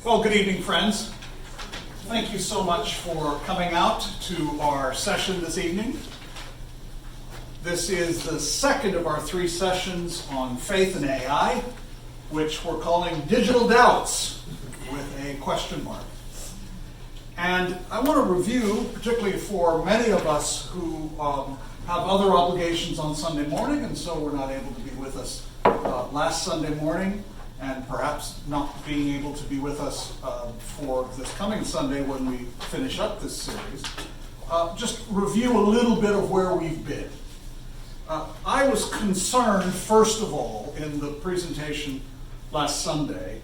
Well, good evening, friends. Thank you so much for coming out to our session this evening. This is the second of our three sessions on faith and AI, which we're calling Digital Doubts with a question mark. And I want to review, particularly for many of us who have other obligations on Sunday morning, and so were not able to be with us last Sunday morning, and perhaps not being able to be with us for this coming Sunday when we finish up this series, just review a little bit of where we've been. I was concerned, first of all, in the presentation last Sunday,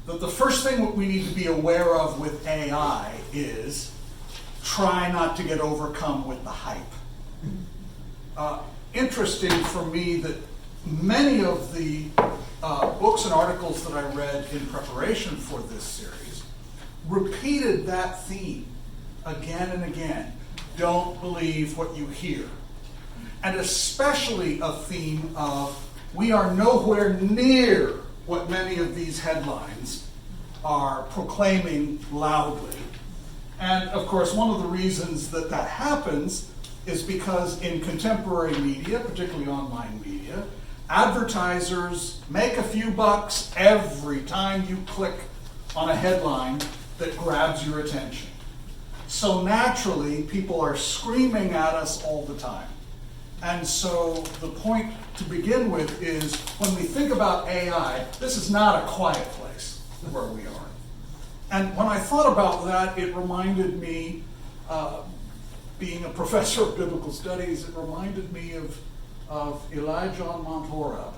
that the first thing that we need to be aware of with AI is try not to get overcome with the hype. Interesting for me that many of the books and articles that I read in preparation for this series repeated that theme again and again. Don't believe what you hear. And especially a theme of we are nowhere near what many of these headlines are proclaiming loudly. And of course, one of the reasons that that happens is because in contemporary media, particularly online media, advertisers make a few bucks every time you click on a headline that grabs your attention. So naturally, people are screaming at us all the time. And so the point to begin with is when we think about AI, this is not a quiet place where we are. And when I thought about that, it reminded me, being a professor of biblical studies, it reminded me of Elijah on Mount Horeb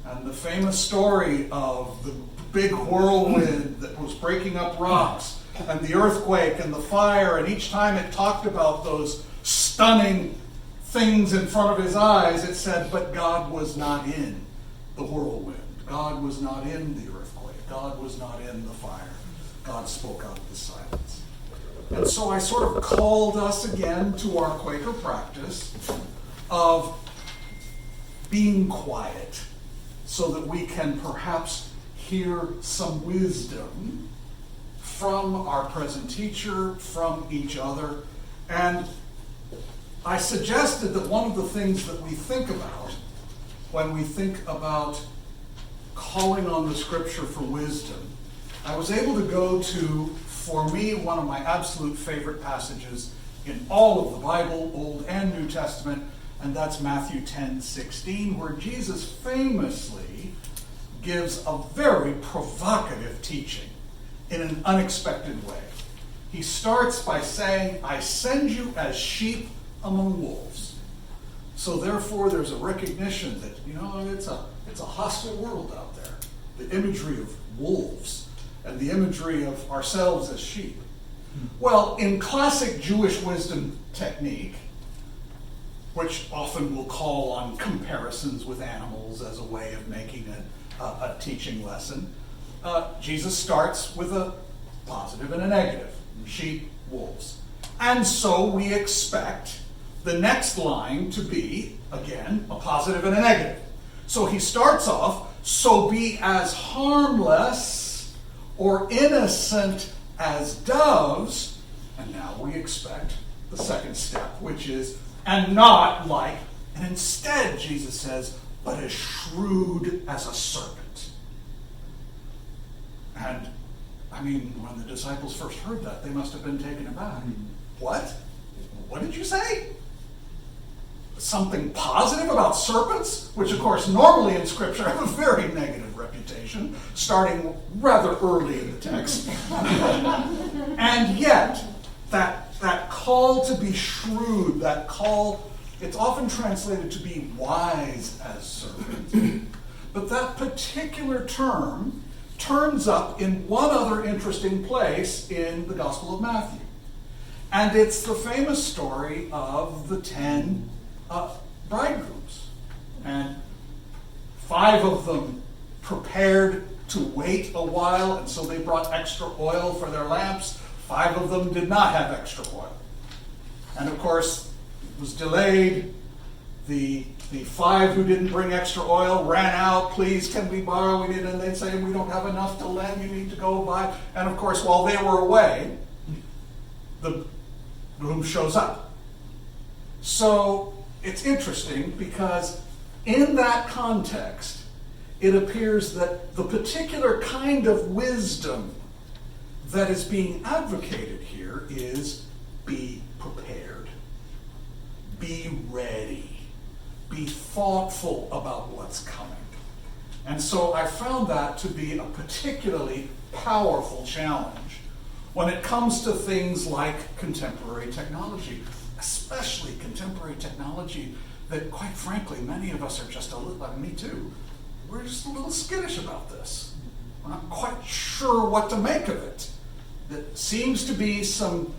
and the famous story of the big whirlwind that was breaking up rocks and the earthquake and the fire, and each time it talked about those stunning things in front of his eyes, it said, but God was not in the whirlwind. God was not in the earthquake. God was not in the fire. God spoke out of the silence. And so I sort of called us again to our Quaker practice of being quiet so that we can perhaps hear some wisdom from our present teacher, from each other. And I suggested that one of the things that we think about when we think about calling on the Scripture for wisdom, I was able to go to, for me, one of my absolute favorite passages in all of the Bible, Old and New Testament, and that's Matthew 10:16, where Jesus famously gives a very provocative teaching in an unexpected way. He starts by saying, I send you as sheep among wolves. So therefore there's a recognition that, it's a hostile world out there. The imagery of wolves and the imagery of ourselves as sheep. Well, in classic Jewish wisdom technique, which often will call on comparisons with animals as a way of making a teaching lesson, Jesus starts with a positive and a negative. Sheep, wolves. And so we expect the next line to be, again, a positive and a negative. So he starts off, so be as harmless or innocent as doves, and now we expect the second step, which is, and not like, and instead, Jesus says, but as shrewd as a serpent. And, when the disciples first heard that, they must have been taken aback. What? What did you say? Something positive about serpents, which of course normally in Scripture have a very negative reputation, starting rather early in the text. And yet, that call to be shrewd, that call, it's often translated to be wise as serpents. But that particular term turns up in one other interesting place in the Gospel of Matthew. And it's the famous story of the 10 bridegrooms. And 5 of them prepared to wait a while, and so they brought extra oil for their lamps. 5 of them did not have extra oil. And of course, it was delayed. The The 5 who didn't bring extra oil ran out, please, can we borrow it? And they'd say, we don't have enough to lend, you need to go buy. And of course, while they were away, the groom shows up. So it's interesting because in that context, it appears that the particular kind of wisdom that is being advocated here is be prepared, be ready. Be thoughtful about what's coming. And so I found that to be a particularly powerful challenge when it comes to things like contemporary technology, especially contemporary technology that, quite frankly, many of us are just a little, like me too, we're just a little skittish about this. We're not quite sure what to make of it. There seems to be some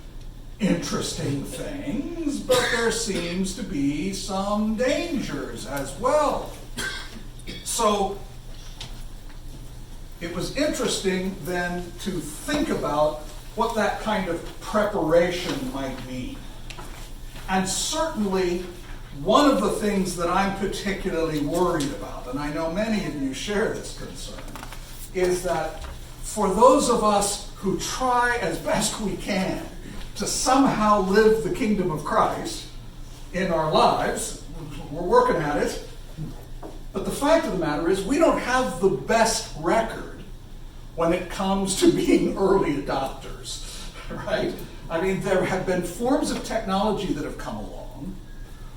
interesting things, but there seems to be some dangers as well. So it was interesting then to think about what that kind of preparation might mean. And certainly one of the things that I'm particularly worried about, and I know many of you share this concern, is that for those of us who try as best we can to somehow live the kingdom of Christ in our lives, we're working at it, but the fact of the matter is we don't have the best record when it comes to being early adopters, right? I mean, there have been forms of technology that have come along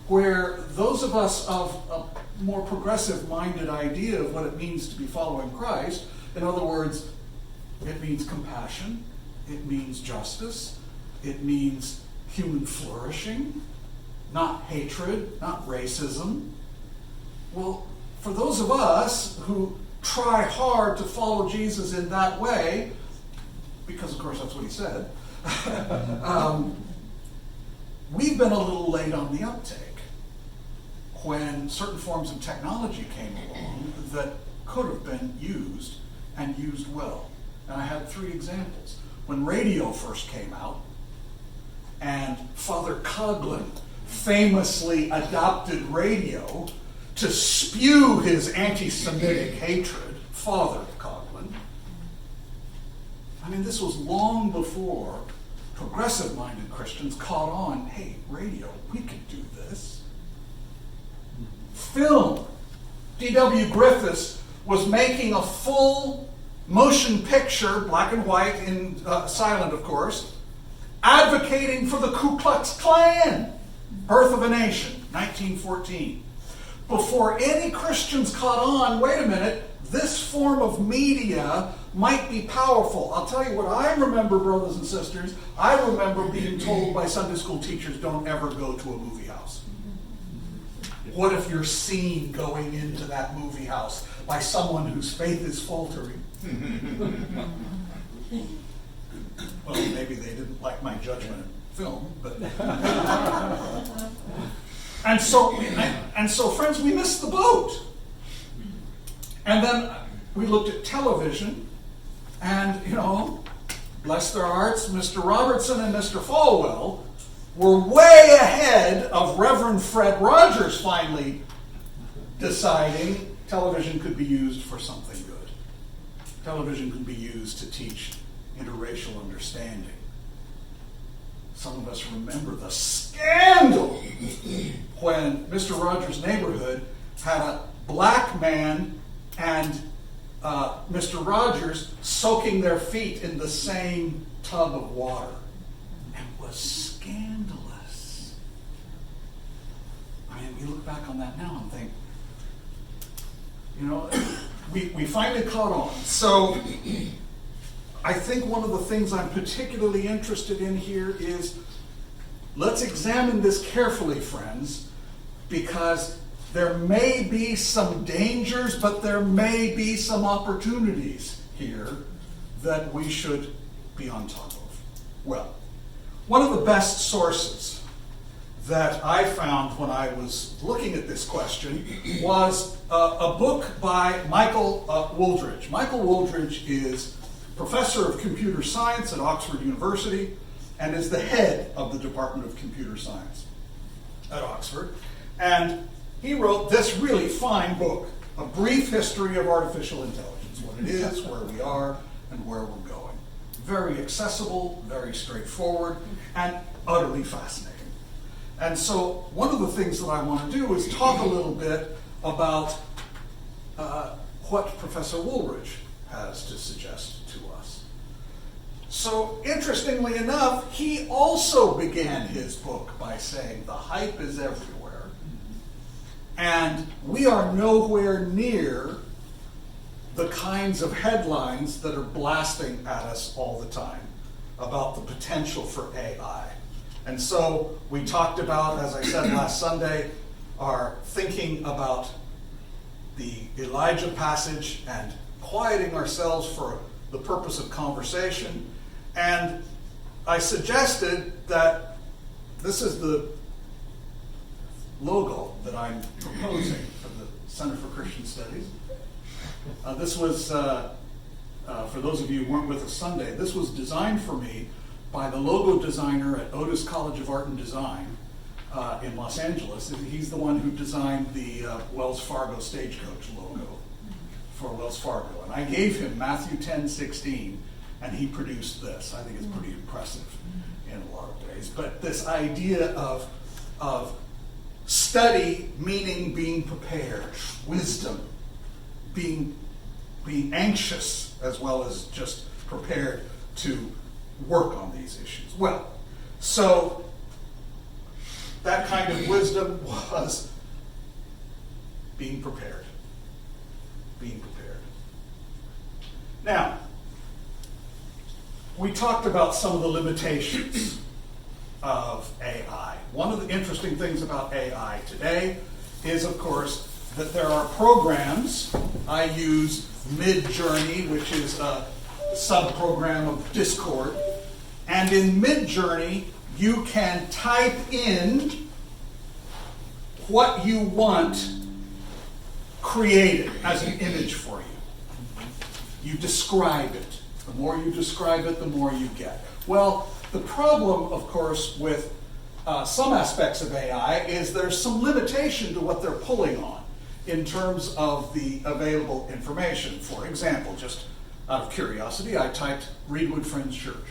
where those of us of a more progressive-minded idea of what it means to be following Christ, in other words, it means compassion, it means justice, it means human flourishing, not hatred, not racism. Well, for those of us who try hard to follow Jesus in that way, because of course that's what he said, we've been a little late on the uptake when certain forms of technology came along that could have been used and used well. And I had 3 examples. When radio first came out, and Father Coughlin famously adopted radio to spew his anti-Semitic hatred, Father Coughlin. I mean, this was long before progressive-minded Christians caught on, hey, radio, we could do this. Film. D.W. Griffiths was making a full motion picture, black and white, in silent, of course, advocating for the Ku Klux Klan, Birth of a Nation, 1914. Before any Christians caught on, wait a minute, this form of media might be powerful. I'll tell you what I remember, brothers and sisters. I remember being told by Sunday school teachers, don't ever go to a movie house. What if you're seen going into that movie house by someone whose faith is faltering? Well, maybe they didn't like my judgment of film, but and so friends, we missed the boat. And then we looked at television, and bless their hearts, Mr. Robertson and Mr. Falwell were way ahead of Reverend Fred Rogers finally deciding television could be used for something good. Television could be used to teach interracial understanding. Some of us remember the scandal when Mr. Rogers' neighborhood had a black man and Mr. Rogers soaking their feet in the same tub of water. It was scandalous. I mean, we look back on that now and think, we finally caught on. So I think one of the things I'm particularly interested in here is let's examine this carefully, friends, because there may be some dangers, but there may be some opportunities here that we should be on top of. Well, one of the best sources that I found when I was looking at this question was a book by Michael Wooldridge. Michael Wooldridge is professor of computer science at Oxford University and is the head of the Department of Computer Science at Oxford. And he wrote this really fine book, A Brief History of Artificial Intelligence, what it is, where we are, and where we're going. Very accessible, very straightforward, and utterly fascinating. And so one of the things that I want to do is talk a little bit about what Professor Woolridge has to suggest to us. So interestingly enough, he also began his book by saying the hype is everywhere, and we are nowhere near the kinds of headlines that are blasting at us all the time about the potential for AI. And so we talked about, as I said last Sunday, our thinking about the Elijah passage and quieting ourselves for the purpose of conversation. And I suggested that this is the logo that I'm proposing for the Center for Christian Studies. This was, for those of you who weren't with us Sunday, this was designed for me by the logo designer at Otis College of Art and Design in Los Angeles. He's the one who designed the Wells Fargo Stagecoach logo for Wells Fargo. And I gave him Matthew 10:16, and he produced this. I think it's pretty impressive in a lot of ways. But this idea of study meaning being prepared, wisdom, being anxious as well as just prepared to work on these issues. Well, so that kind of wisdom was being prepared. Being prepared. Now, we talked about some of the limitations of AI. One of the interesting things about AI today is, of course, that there are programs. I use Midjourney, which is a sub-program of Discord. And in Midjourney, you can type in what you want created as an image for you. You describe it. The more you describe it, the more you get. Well, the problem, of course, with some aspects of AI is there's some limitation to what they're pulling on in terms of the available information. For example, just out of curiosity, I typed Reedwood Friends Church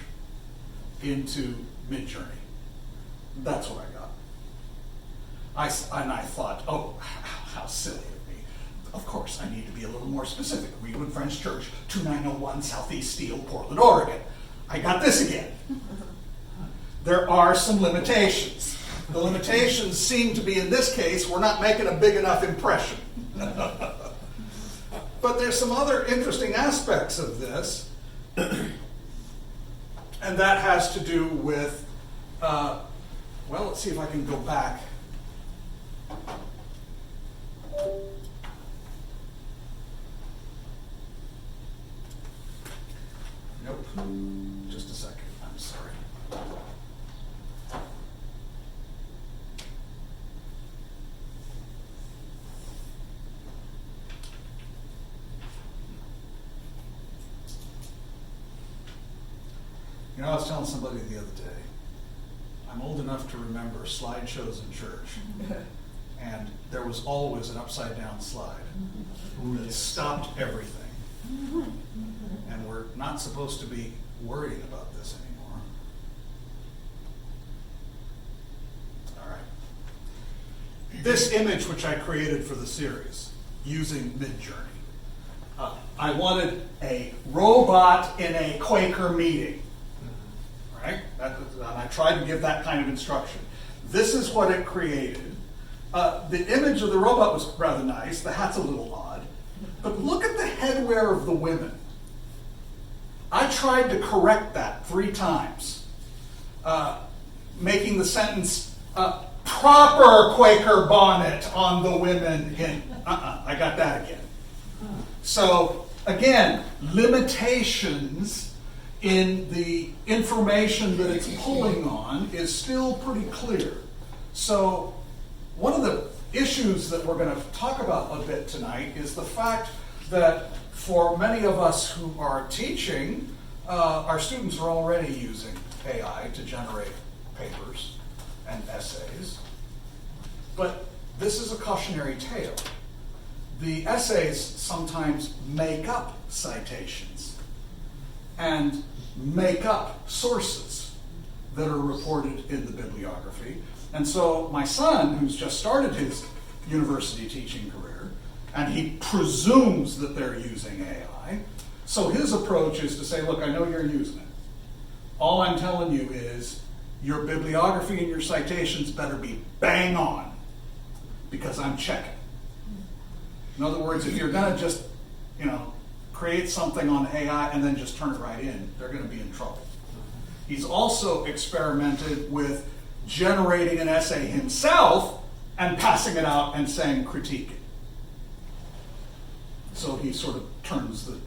into Midjourney. That's what I got. And I thought, oh, how silly of me. Of course, I need to be a little more specific. Reedwood Friends Church, 2901 Southeast Steel, Portland, Oregon. I got this again. There are some limitations. The limitations seem to be, in this case, we're not making a big enough impression. But there's some other interesting aspects of this, and that has to do with, well, let's see if I can go back. Nope. Just a second. I'm sorry. You know, I was telling somebody the other day, I'm old enough to remember slideshows in church. And there was always an upside down slide that stopped everything. And we're not supposed to be worrying about this anymore. All right. This image, which I created for the series using Midjourney, I wanted a robot in a Quaker meeting. Right? And I tried to give that kind of instruction. This is what it created. The image of the robot was rather nice. The hat's a little odd. But look at the headwear of the women. I tried to correct that 3 times, making the sentence, proper Quaker bonnet on the women. I got that again. So, again, limitations in the information that it's pulling on is still pretty clear. So, one of the issues that we're going to talk about a bit tonight is the fact that for many of us who are teaching, our students are already using AI to generate papers and essays. But this is a cautionary tale. The essays sometimes make up citations and make up sources that are reported in the bibliography. And so my son, who's just started his university teaching career, and he presumes that they're using AI, so his approach is to say, look, I know you're using it. All I'm telling you is your bibliography and your citations better be bang on, because I'm checking. In other words, if you're going to just, create something on AI and then just turn it right in, they're going to be in trouble. He's also experimented with generating an essay himself and passing it out and saying, critique it. So he sort of turns the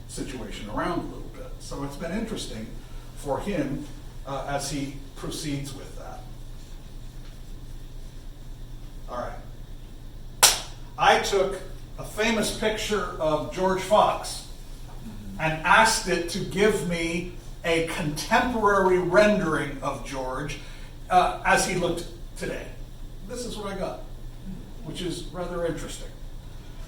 situation around a little bit. So it's been interesting for him as he proceeds with that. All right. I took a famous picture of George Fox and asked it to give me a contemporary rendering of George as he looked today. This is what I got, which is rather interesting.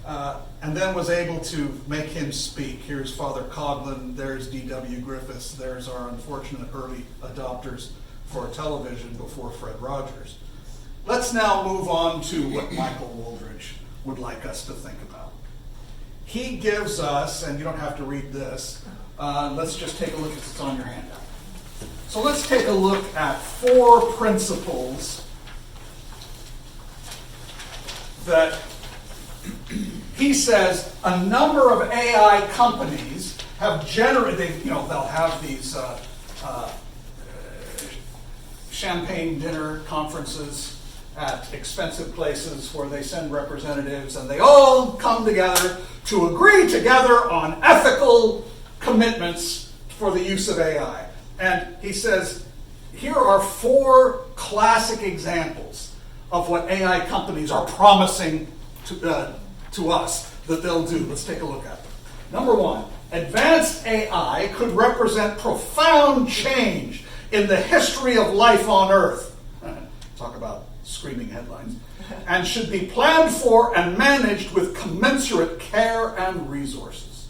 And then was able to make him speak. Here's Father Coughlin, there's D.W. Griffiths, there's our unfortunate early adopters for television before Fred Rogers. Let's now move on to what Michael Wooldridge would like us to think about. He gives us, and you don't have to read this, let's just take a look, it's on your handout. So let's take a look at 4 principles that he says a number of AI companies have generated, they'll have these champagne dinner conferences at expensive places where they send representatives and they all come together to agree together on ethical commitments for the use of AI. And he says, here are 4 classic examples of what AI companies are promising to us that they'll do. Let's take a look at them. Number 1, advanced AI could represent profound change in the history of life on Earth. Talk about screaming headlines. And should be planned for and managed with commensurate care and resources.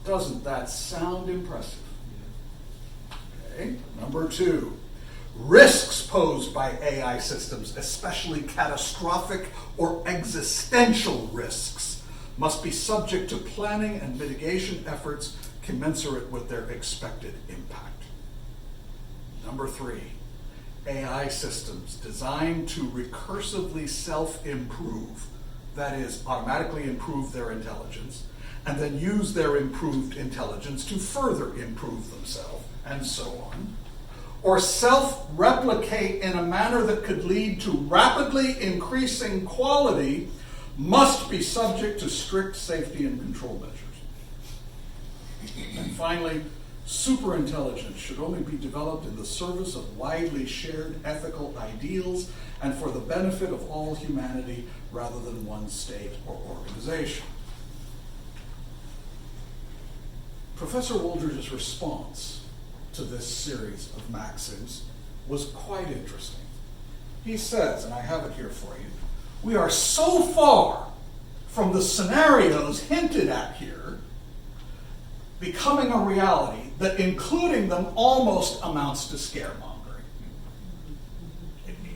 Doesn't that sound impressive? Okay. Number 2, risks posed by AI systems, especially catastrophic or existential risks, must be subject to planning and mitigation efforts commensurate with their expected impact. Number 3, AI systems designed to recursively self-improve, that is, automatically improve their intelligence, and then use their improved intelligence to further improve themselves, and so on, or self-replicate in a manner that could lead to rapidly increasing quality, must be subject to strict safety and control measures. And finally, superintelligence should only be developed in the service of widely shared ethical ideals and for the benefit of all humanity rather than one state or organization. Professor Wooldridge's response to this series of maxims was quite interesting. He says, and I have it here for you, we are so far from the scenarios hinted at here becoming a reality that including them almost amounts to scaremongering.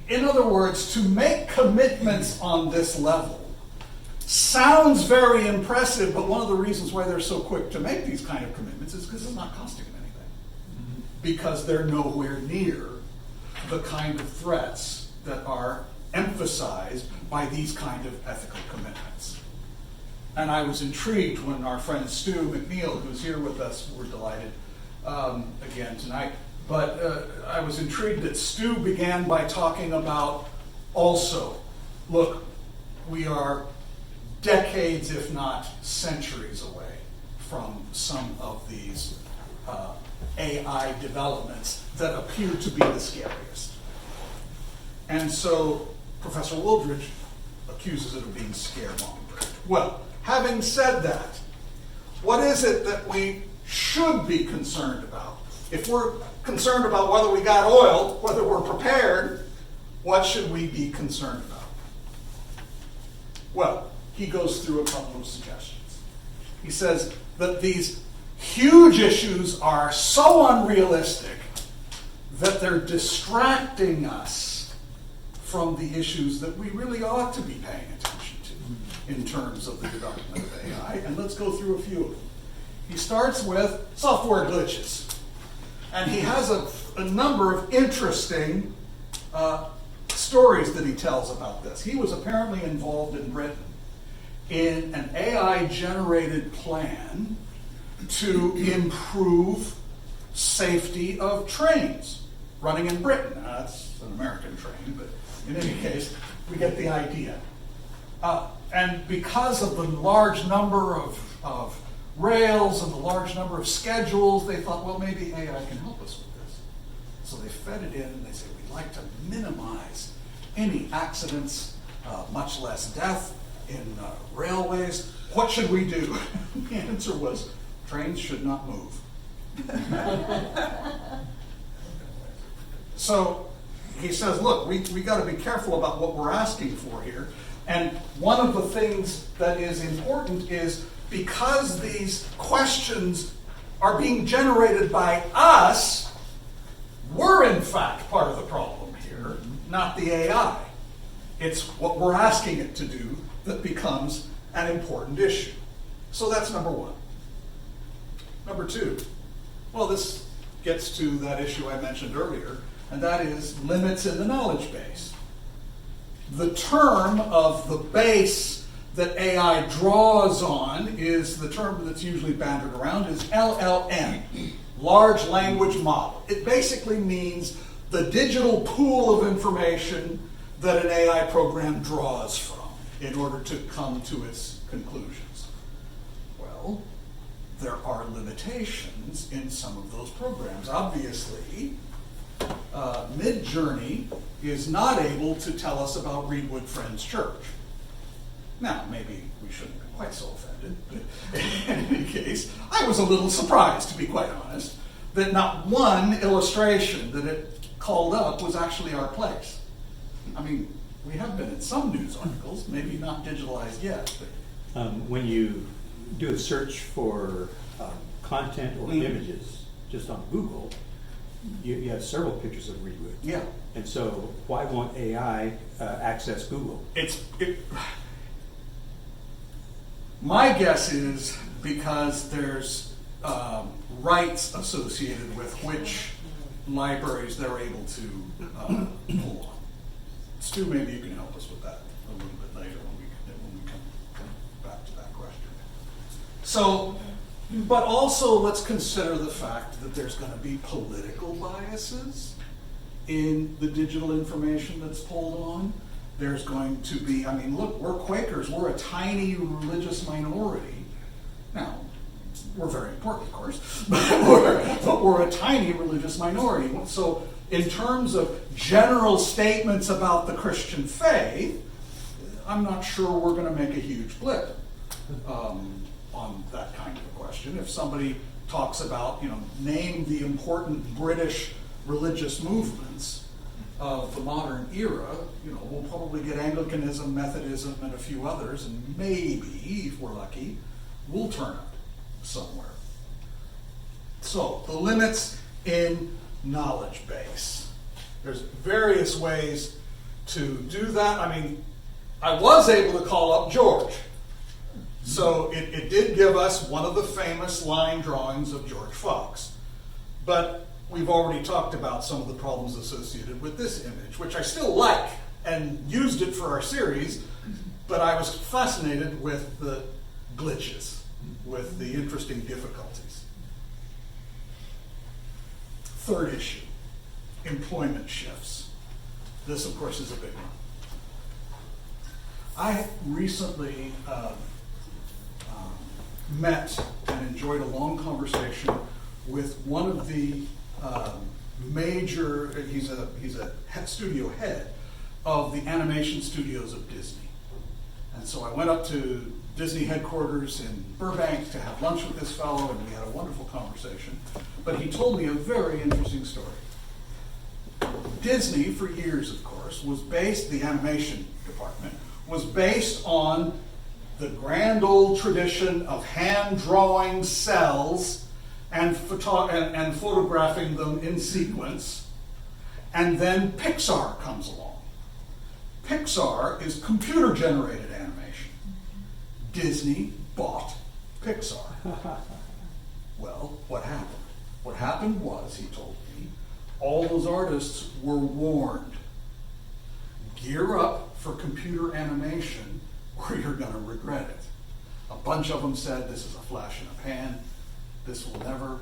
In other words, to make commitments on this level sounds very impressive, but one of the reasons why they're so quick to make these kind of commitments is because it's not costing them anything. Because they're nowhere near the kind of threats that are emphasized by these kind of ethical commitments. And I was intrigued when our friend Stu McNeil, who's here with us, we're delighted again tonight, but I was intrigued that Stu began by talking about also, look, we are decades, if not centuries away from some of these AI developments that appear to be the scariest. And so Professor Wooldridge accuses it of being scaremongering. Well, having said that, what is it that we should be concerned about? If we're concerned about whether we got oil, whether we're prepared, what should we be concerned about? Well, he goes through a couple of suggestions. He says that these huge issues are so unrealistic that they're distracting us from the issues that we really ought to be paying attention to in terms of the development of AI. And let's go through a few of them. He starts with software glitches. And he has a number of interesting stories that he tells about this. He was apparently involved in Britain in an AI-generated plan to improve safety of trains running in Britain. Now, that's an American train, but in any case, we get the idea. And because of the large number of rails and the large number of schedules, they thought, well, maybe AI can help us with this. So they fed it in and they said, we'd like to minimize any accidents, much less death in railways. What should we do? The answer was, trains should not move. So he says, look, we got to be careful about what we're asking for here. And one of the things that is important is because these questions are being generated by us, we're in fact part of the problem here, not the AI. It's what we're asking it to do that becomes an important issue. So that's number one. Number two, well, this gets to that issue I mentioned earlier, and that is limits in the knowledge base. The term of the base that AI draws on is the term that's usually bandied around is LLM, large language model. It basically means the digital pool of information that an AI program draws from in order to come to its conclusions. Well, there are limitations in some of those programs. Obviously, Midjourney is not able to tell us about Reedwood Friends Church. Now, maybe we shouldn't be quite so offended, but in any case, I was a little surprised, to be quite honest, that not one illustration that it called up was actually our place. I mean, we have been in some news articles, maybe not digitalized yet. But when you do a search for content or images just on Google, you have several pictures of Reedwood. Yeah. And so why won't AI access Google? My guess is because there's rights associated with which libraries they're able to pull on. Stu, maybe you can help us with that a little bit later when we come back to that question. So, but also let's consider the fact that there's going to be political biases in the digital information that's pulled on. There's going to be, I mean, look, we're Quakers, we're a tiny religious minority. Now, we're very important, of course, but we're a tiny religious minority. So in terms of general statements about the Christian faith, I'm not sure we're going to make a huge blip on that kind of a question. If somebody talks about, name the important British religious movements of the modern era, we'll probably get Anglicanism, Methodism, and a few others, and maybe, if we're lucky, we'll turn up somewhere. So, the limits in knowledge base. There's various ways to do that. I mean, I was able to call up George. So it did give us one of the famous line drawings of George Fox. But we've already talked about some of the problems associated with this image, which I still like and used it for our series, but I was fascinated with the glitches, with the interesting difficulties. Third issue, employment shifts. This, of course, is a big one. I recently met and enjoyed a long conversation with one of the major, he's a studio head of the animation studios of Disney. And so I went up to Disney headquarters in Burbank to have lunch with this fellow, and we had a wonderful conversation. But he told me a very interesting story. Disney, for years, of course, the animation department, was based on the grand old tradition of hand-drawing cells and photographing them in sequence. And then Pixar comes along. Pixar is computer-generated animation. Disney bought Pixar. Well, what happened? What happened was, he told me, all those artists were warned. Gear up for computer animation or you're going to regret it. A bunch of them said, this is a flash in a pan. This will never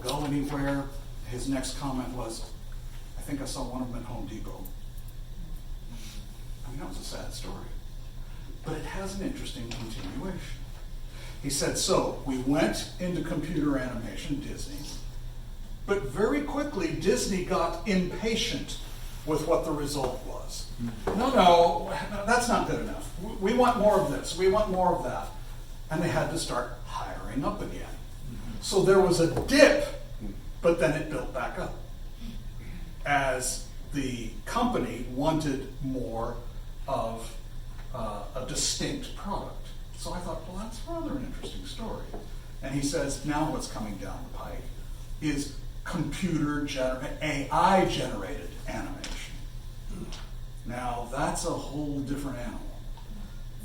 go anywhere. His next comment was, I think I saw one of them at Home Depot. I mean, that was a sad story. But it has an interesting continuation. He said, so we went into computer animation, Disney, but very quickly Disney got impatient with what the result was. No, that's not good enough. We want more of this. We want more of that. And they had to start hiring up again. So there was a dip, but then it built back up as the company wanted more of a distinct product. So I thought, well, that's rather an interesting story. And he says, now what's coming down the pike is AI-generated animation. Now, that's a whole different animal.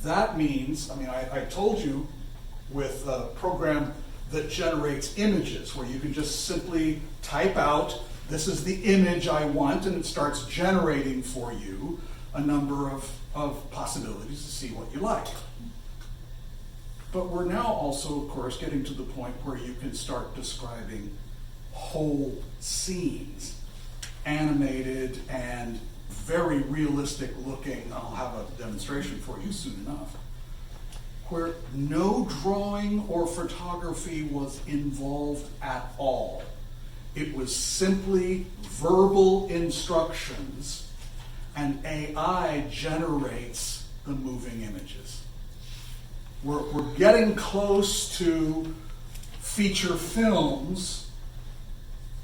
That means, I mean, I told you with a program that generates images where you can just simply type out, this is the image I want, and it starts generating for you a number of possibilities to see what you like. But we're now also, of course, getting to the point where you can start describing whole scenes, animated and very realistic looking. I'll have a demonstration for you soon enough, where no drawing or photography was involved at all. It was simply verbal instructions, and AI generates the moving images. We're getting close to feature films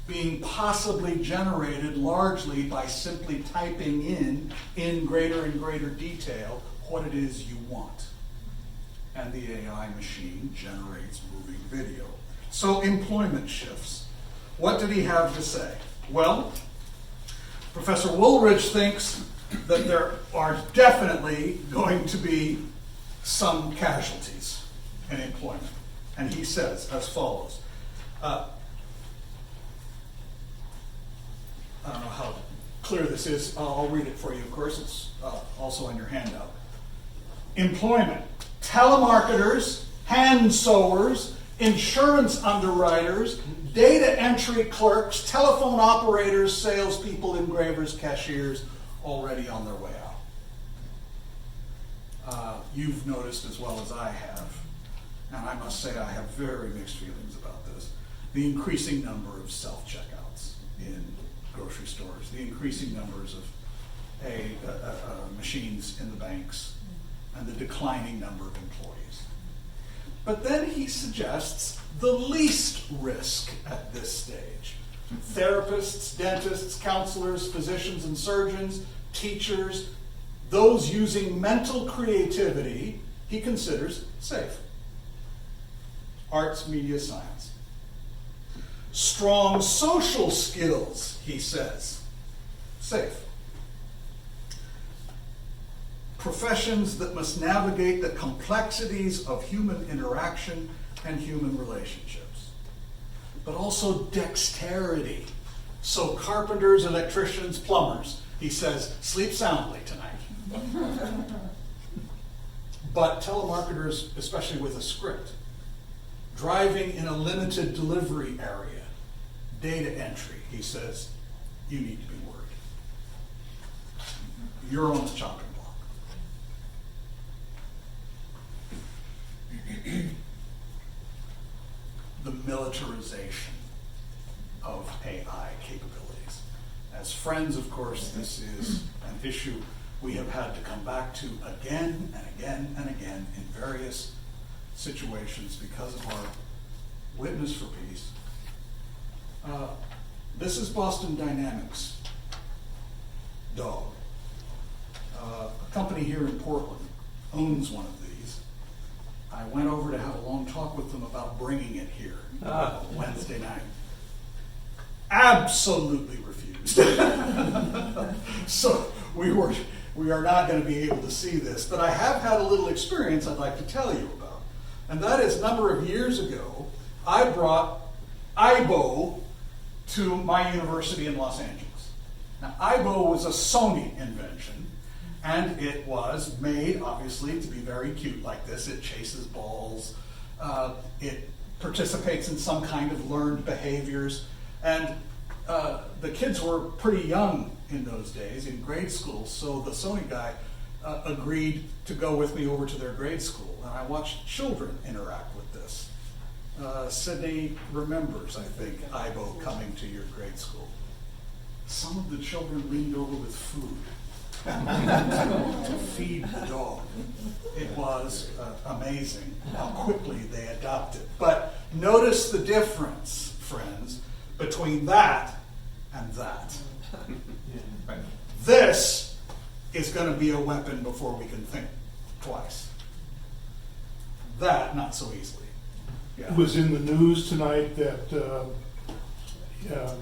being possibly generated largely by simply typing in greater and greater detail what it is you want. And the AI machine generates moving video. So employment shifts. What did he have to say? Well, Professor Woolridge thinks that there are definitely going to be some casualties in employment. And he says as follows. I don't know how clear this is. I'll read it for you, of course. It's also on your handout. Employment. Telemarketers, hand sewers, insurance underwriters, data entry clerks, telephone operators, salespeople, engravers, cashiers, already on their way out. You've noticed as well as I have, and I must say I have very mixed feelings about this, the increasing number of self-checkouts in grocery stores, the increasing numbers of machines in the banks, and the declining number of employees. But then he suggests the least risk at this stage. Therapists, dentists, counselors, physicians and surgeons, teachers, those using mental creativity, he considers safe. Arts, media, science. Strong social skills, he says, safe. Professions that must navigate the complexities of human interaction and human relationships. But also dexterity. So carpenters, electricians, plumbers, he says, sleep soundly tonight. But telemarketers, especially with a script, driving in a limited delivery area, data entry, he says, you need to be worried. You're on the chopping block. The militarization of AI capabilities. As friends, of course, this is an issue we have had to come back to again and again and again in various situations because of our witness for peace. This is Boston Dynamics dog. A company here in Portland owns one of these. I went over to have a long talk with them about bringing it here Wednesday night. Absolutely refused. So we are not going to be able to see this, but I have had a little experience I'd like to tell you about. And that is, a number of years ago, I brought IBO to my university in Los Angeles. Now, IBO was a Sony invention, and it was made, obviously, to be very cute like this. It chases balls. It participates in some kind of learned behaviors. And the kids were pretty young in those days, in grade school, so the Sony guy agreed to go with me over to their grade school, and I watched children interact with this. Sydney remembers, I think, IBO coming to your grade school. Some of the children leaned over with food to feed the dog. It was amazing how quickly they adopted. But notice the difference, friends, between that and that. Right. This is going to be a weapon before we can think twice. That, not so easily. Yeah. It was in the news tonight that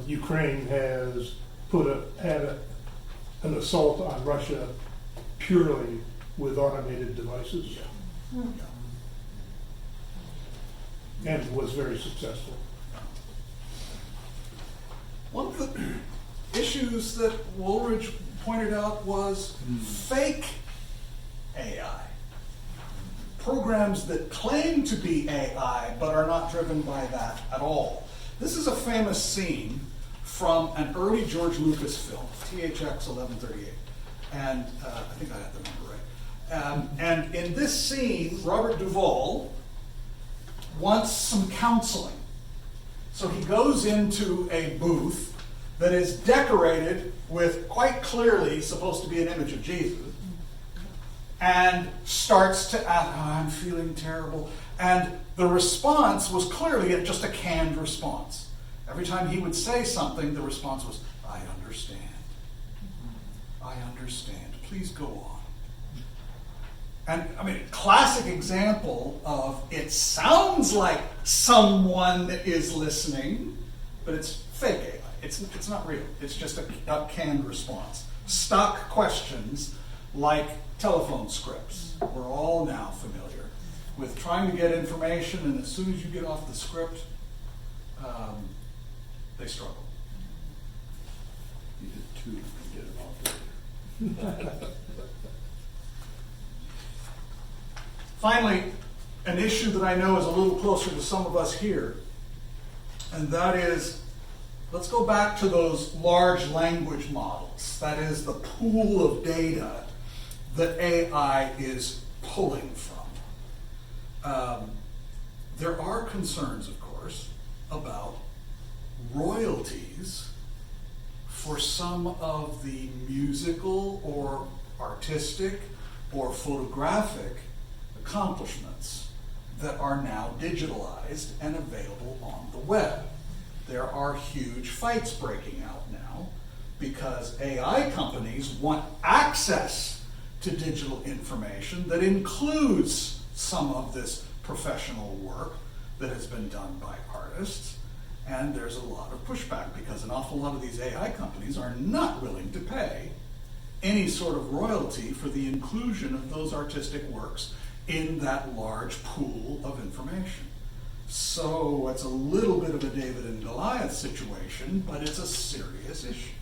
Ukraine has had an assault on Russia purely with automated devices, Yeah. and was very successful. One of the issues that Woolridge pointed out was fake AI. Programs that claim to be AI but are not driven by that at all. This is a famous scene from an early George Lucas film, THX 1138. And I think I had the number right. And in this scene, Robert Duvall wants some counseling. So he goes into a booth that is decorated with quite clearly supposed to be an image of Jesus, and starts to ask, oh, I'm feeling terrible. And the response was clearly just a canned response. Every time he would say something, the response was, I understand. I understand. Please go on. And I mean, classic example of it sounds like someone is listening, but it's fake AI. It's not real. It's just a canned response. Stock questions like telephone scripts. We're all now familiar with trying to get information, and as soon as you get off the script, they struggle. You did two and get it off. Finally, an issue that I know is a little closer to some of us here, and that is, let's go back to those large language models. That is the pool of data that AI is pulling from. There are concerns, of course, about royalties for some of the musical or artistic or photographic accomplishments that are now digitalized and available on the web. There are huge fights breaking out now because AI companies want access to digital information that includes some of this professional work that has been done by artists. And there's a lot of pushback because an awful lot of these AI companies are not willing to pay any sort of royalty for the inclusion of those artistic works in that large pool of information. So it's a little bit of a David and Goliath situation, but it's a serious issue.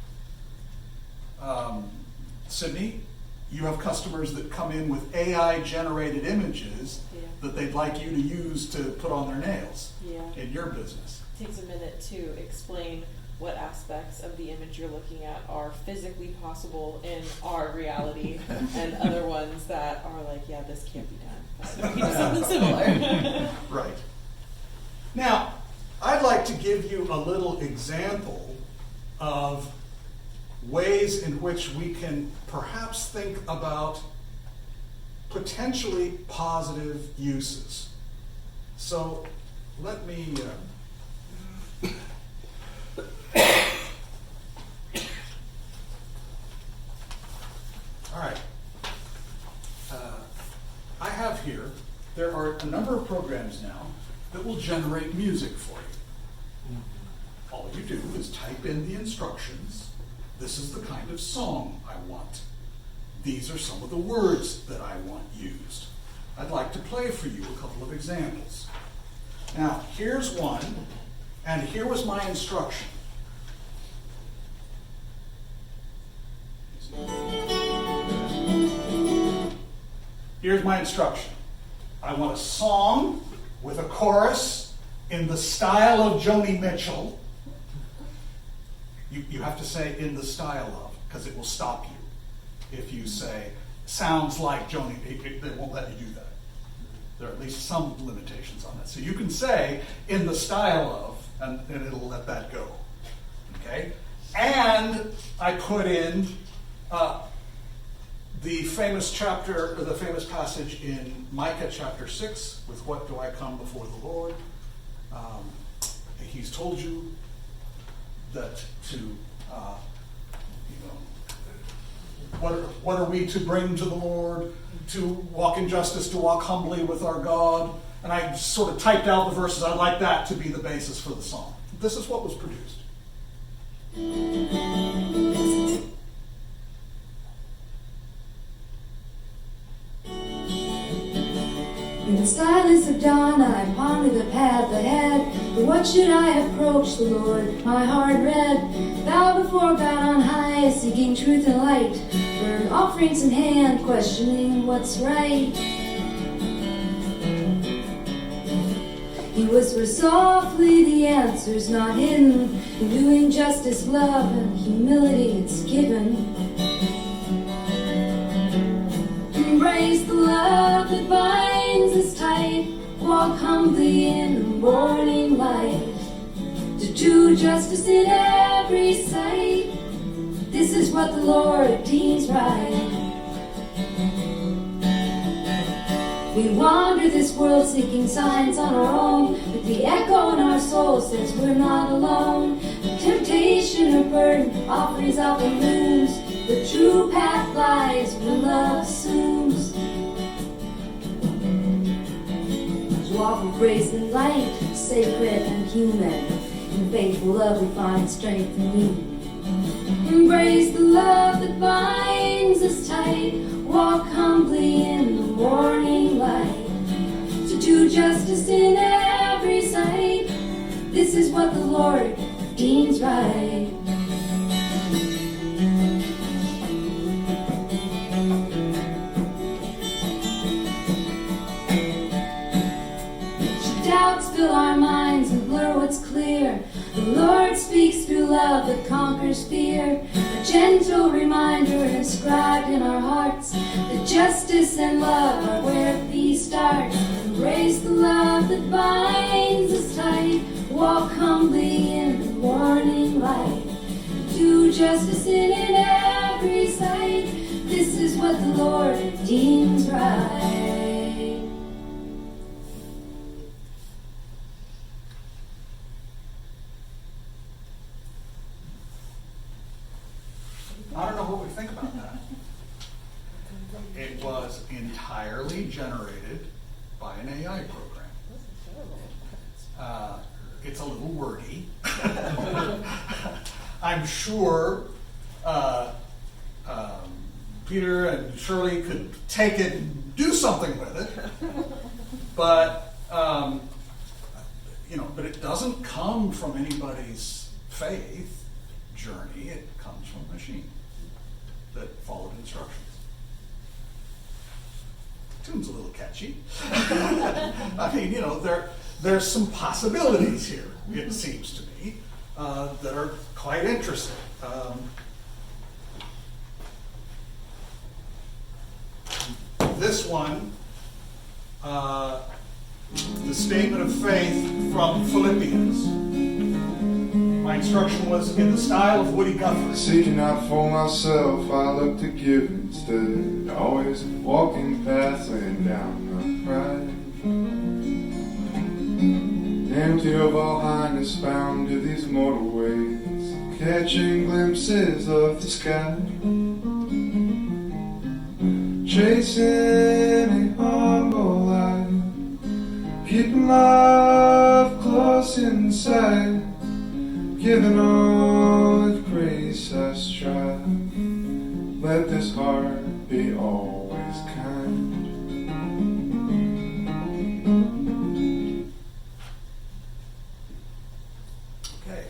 Sydney, you have customers that come in with AI-generated images that they'd like you to use to put on their nails in your business. It takes a minute to explain what aspects of the image you're looking at are physically possible in our reality and other ones that are like, yeah, this can't be done. But we do something similar. Right. Now, I'd like to give you a little example of ways in which we can perhaps think about potentially positive uses. So let me all right. programs now that will generate music for you. All you do is type in the instructions. This is the kind of song I want. These are some of the words that I want used. I'd like to play for you a couple of examples. Now, here's one, and here was my instruction. Here's my instruction. I want a song with a chorus in the style of Joni Mitchell. You have to say in the style of, because it will stop you. If you say, sounds like Joni, they won't let you do that. There are at least some limitations on that. So you can say in the style of, and it'll let that go. Okay? And I put in the famous chapter, or the famous passage in Micah chapter 6, with what do I come before the Lord? He's told you that to, what are we to bring to the Lord? To walk in justice, to walk humbly with our God. And I sort of typed out the verses. I'd like that to be the basis for the song. This is what was produced. In the stillness of dawn I ponder the path ahead. But what should I approach the Lord? My heart read, bow before God on high, seeking truth and light. Burnt offerings in hand, questioning what's right. He whispers softly, the answer's not hidden. In doing justice, love, and humility it's given. Embrace the love that binds us tight. Walk humbly in the morning light. To do justice in every sight. This is what the Lord deems right. We wander this world seeking signs on our own, but the echo in our soul says we're not alone. Temptation or burden, offerings often looms. The true path lies where love assumes. Walk with grace and light, sacred and human. In faithful love we find strength and meaning. Embrace the love that binds us tight. Walk humbly in the morning light. To do justice in every sight. This is what the Lord deems right. Doubts fill our minds and blur what's clear. The Lord speaks through love that conquers fear. A gentle reminder inscribed in our hearts that justice and love are where peace starts. Embrace the love that binds us tight. Walk humbly in the morning light. Do justice in every sight. This is what the Lord deems right. I don't know what we think about that. It was entirely generated by an AI program. It's a little wordy. I'm sure Peter and Shirley could take it and do something with it, but but it doesn't come from anybody's faith journey. It comes from a machine that followed instructions. The tune's a little catchy. I mean, there's some possibilities here, it seems to me, that are quite interesting. This one, the statement of faith from Philippians. My instruction was in the style of Woody Guthrie. Seeking out for myself, I look to give instead. Always walking paths laying down my pride. Empty of all highness, bound to these mortal ways, catching glimpses of the sky. Chasing a humble life, Keep love close inside, giving all its grace I strive. Let this heart be always kind. Okay.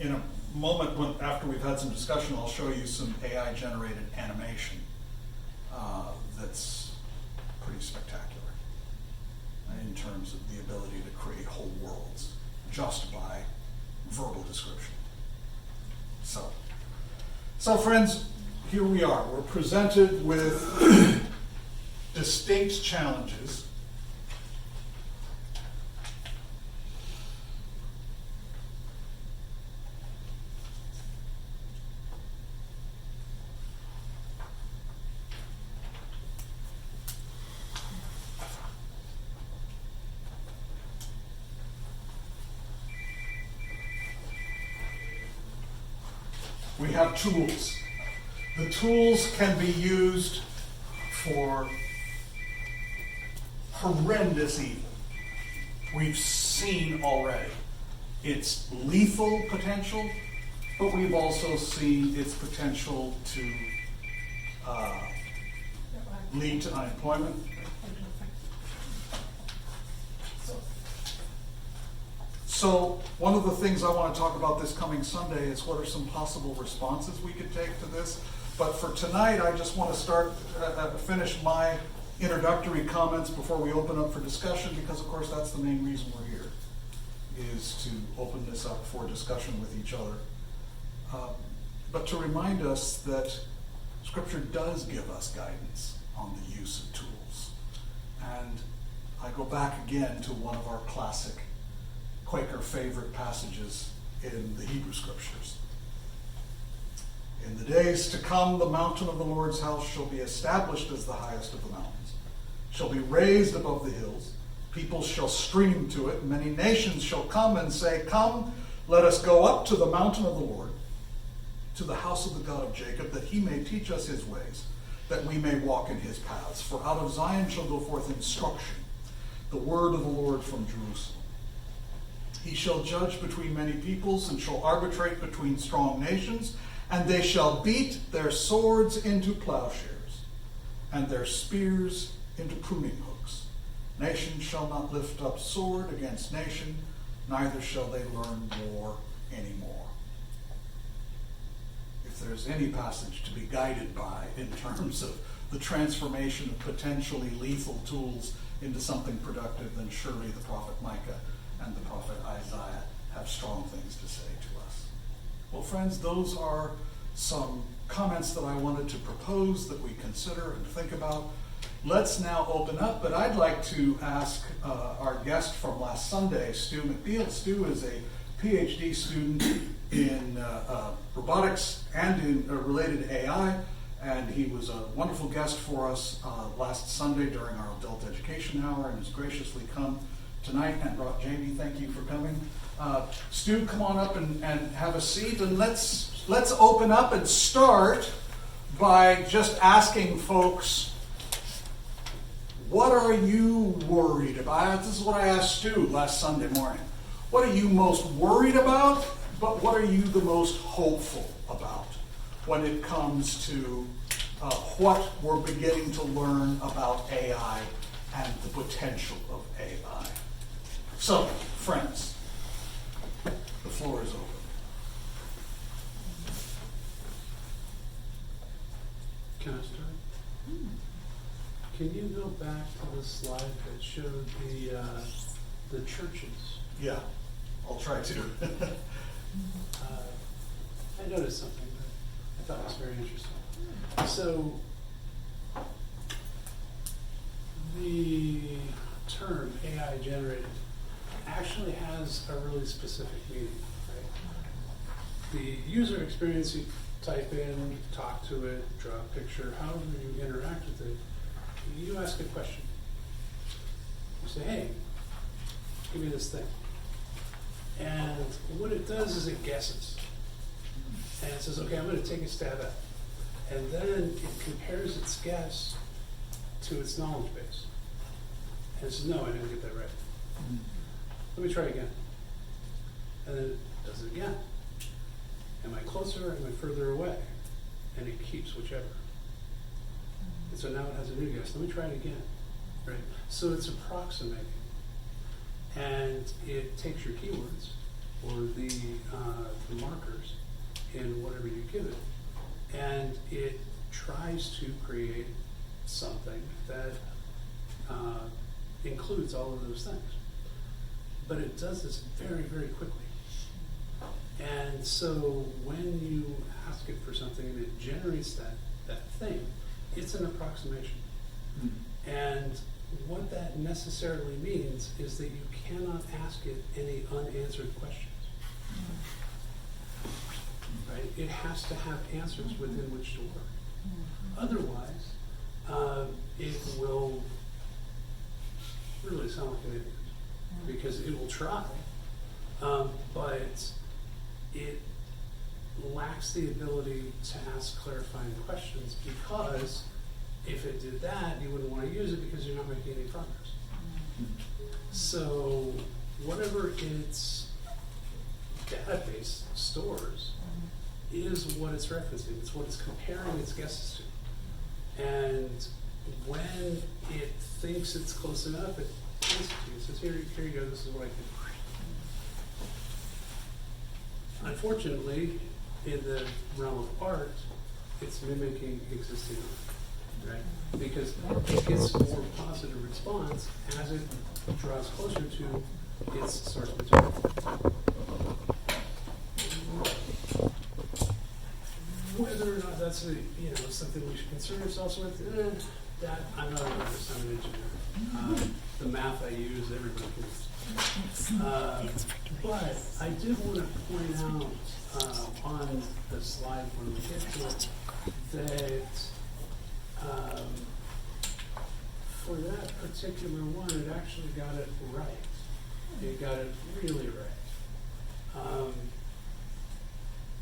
In a moment, after we've had some discussion, I'll show you some AI-generated animation that's pretty spectacular in terms of the ability to create whole worlds just by verbal description. So friends, here we are. We're presented with distinct challenges. We have tools. The tools can be used for horrendous evil. We've seen already its lethal potential, but we've also seen its potential to lead to unemployment. So one of the things I want to talk about this coming Sunday is what are some possible responses we could take to this. But for tonight, I just want to finish my introductory comments before we open up for discussion, because of course that's the main reason we're here, is to open this up for discussion with each other. But to remind us that Scripture does give us guidance on the use of tools. And I go back again to one of our classic Quaker favorite passages in the Hebrew Scriptures. In the days to come, the mountain of the Lord's house shall be established as the highest of the mountains, shall be raised above the hills. People shall stream to it. Many nations shall come and say, Come, let us go up to the mountain of the Lord, to the house of the God of Jacob, that he may teach us his ways, that we may walk in his paths. For out of Zion shall go forth instruction, the word of the Lord from Jerusalem. He shall judge between many peoples and shall arbitrate between strong nations, and they shall beat their swords into plowshares and their spears into pruning hooks. Nation shall not lift up sword against nation, neither shall they learn war anymore. If there's any passage to be guided by in terms of the transformation of potentially lethal tools into something productive, then surely the prophet Micah and the prophet Isaiah have strong things to say to us. Well, friends, those are some comments that I wanted to propose that we consider and think about. Let's now open up, but I'd like to ask our guest from last Sunday, Stu McNeil. Stu is a PhD student in robotics and in related AI, and he was a wonderful guest for us last Sunday during our adult education hour, and has graciously come tonight and brought Jamie. Thank you for coming. Stu, come on up and have a seat, and let's open up and start by just asking folks, what are you worried about? This is what I asked Stu last Sunday morning. What are you most worried about, but what are you the most hopeful about when it comes to what we're beginning to learn about AI and the potential of AI? So, friends, the floor is open. Can I start? Can you go back to the slide that showed the churches? Yeah, I'll try to. I noticed something that I thought was very interesting. So, the term AI generated actually has a really specific meaning, right? The user experience, you type in, talk to it, draw a picture, however you interact with it, you ask a question. You say, hey, give me this thing. And what it does is it guesses. And it says, okay, I'm going to take a stab at it. And then it compares its guess to its knowledge base. And it says, no, I didn't get that right. Let me try again. And then it does it again. Am I closer or am I further away? And it keeps whichever. And so now it has a new guess. Let me try it again. Right? So it's approximating. And it takes your keywords or the markers in whatever you give it, and it tries to create something that includes all of those things. But it does this very, very quickly. And so when you ask it for something and it generates that thing, it's an approximation. And what that necessarily means is that you cannot ask it any unanswered questions. Right? It has to have answers within which to work. Otherwise, it will really sound like an idiot, because it will try, but it lacks the ability to ask clarifying questions, because if it did that, you wouldn't want to use it because you're not making any progress. So whatever its database stores is what it's referencing. It's what it's comparing its guesses to. And when it thinks it's close enough, it points it to you. It says, here you go, this is what I think. Unfortunately, in the realm of art, it's mimicking existing art, right? Because it gets more positive response as it draws closer to its source material. Whether or not that's something we should concern ourselves with, that I'm not an artist, I'm an engineer. The math I use, everybody can. But I did want to point out on the slide when we get to it that for that particular one, it actually got it right. It got it really right.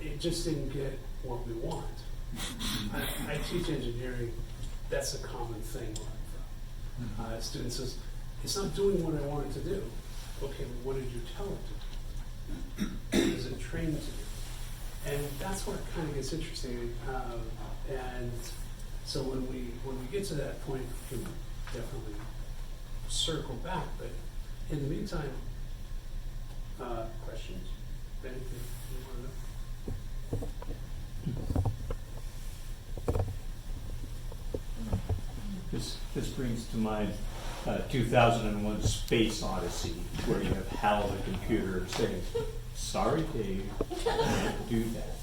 It just didn't get what we want. I teach engineering. That's a common thing where I'm from. A student says, it's not doing what I want it to do. Okay, well, what did you tell it to do? What is it trained to do? And that's where it kind of gets interesting. And so when we get to that point, we can definitely circle back. But in the meantime, questions? Anything you want to know? This brings to mind 2001 Space Odyssey, where you have Hal the computer saying, sorry Dave, can't do that.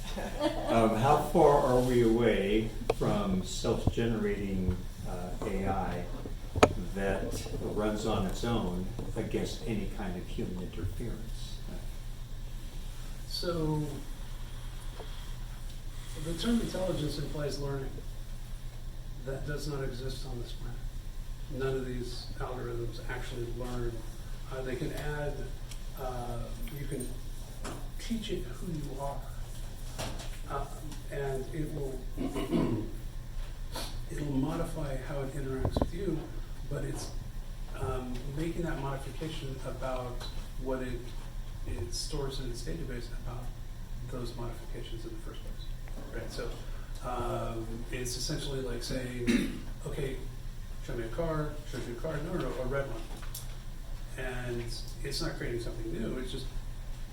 How far are we away from self-generating AI that runs on its own against any kind of human interference? So the term intelligence implies learning. That does not exist on this planet. None of these algorithms actually learn. They can add, you can teach it who you are, and it'll modify how it interacts with you, but it's making that modification about what it stores in its database about those modifications in the first place, right? So it's essentially like saying, okay, show me a car, shows you a car, no, a red one. And it's not creating something new, it's just